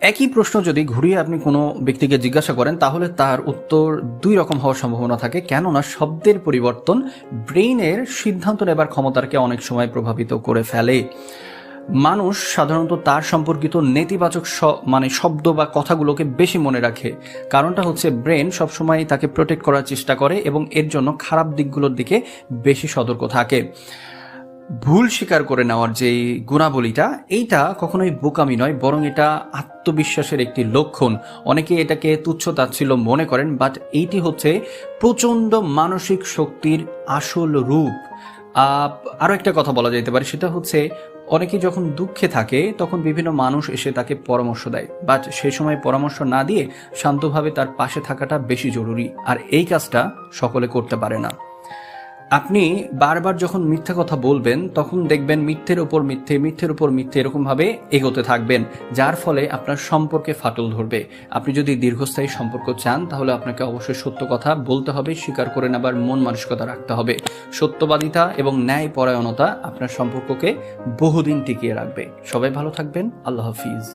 একই প্রশ্ন যদি ঘুরিয়ে আপনি কোনো ব্যক্তিকে জিজ্ঞাসা করেন তাহলে তার উত্তর দুই রকম হওয়ার সম্ভাবনা থাকে, কেননা শব্দের পরিবর্তন ব্রেইনের সিদ্ধান্ত নেবার ক্ষমতাকে অনেক সময় প্রভাবিত করে ফেলে। মানুষ সাধারণত তার সম্পর্কিত নেতিবাচক শব্দ বা কথাগুলোকে বেশি মনে রাখে। কারণটা হচ্ছে ব্রেন সবসময় তাকে প্রোটেক্ট করার চেষ্টা করে এবং এর জন্য খারাপ দিকগুলোর দিকে বেশি সতর্ক থাকে। ভুল স্বীকার করে নেওয়ার যে গুণাবলীটা, এইটা কখনোই বোকামি নয়, বরং এটা আত্মবিশ্বাসের একটি লক্ষণ। অনেকে এটাকে তুচ্ছ তাচ্ছিল্য মনে করেন, বাট এইটি হচ্ছে প্রচণ্ড মানসিক শক্তির আসল রূপ। আরও একটা কথা বলা যেতে পারে, সেটা হচ্ছে অনেকে যখন দুঃখে থাকে তখন বিভিন্ন মানুষ এসে তাকে পরামর্শ দেয়, বাট সেই সময় পরামর্শ না দিয়ে শান্তভাবে তার পাশে থাকাটা বেশি জরুরি, আর এই কাজটা সকলে করতে পারে না। আপনি বারবার যখন মিথ্যা কথা বলবেন তখন দেখবেন মিথ্যের উপর মিথ্যে, মিথ্যের উপর মিথ্যে, এরকমভাবে এগোতে থাকবেন, যার ফলে আপনার সম্পর্কে ফাটল ধরবে। আপনি যদি দীর্ঘস্থায়ী সম্পর্ক চান তাহলে আপনাকে অবশ্যই সত্য কথা বলতে হবে, স্বীকার করে নেবার মন মানসিকতা রাখতে হবে। সত্যবাদিতা এবং ন্যায় পরায়ণতা আপনার সম্পর্ককে বহুদিন টিকিয়ে রাখবে। সবাই ভালো থাকবেন। আল্লাহ হাফিজ।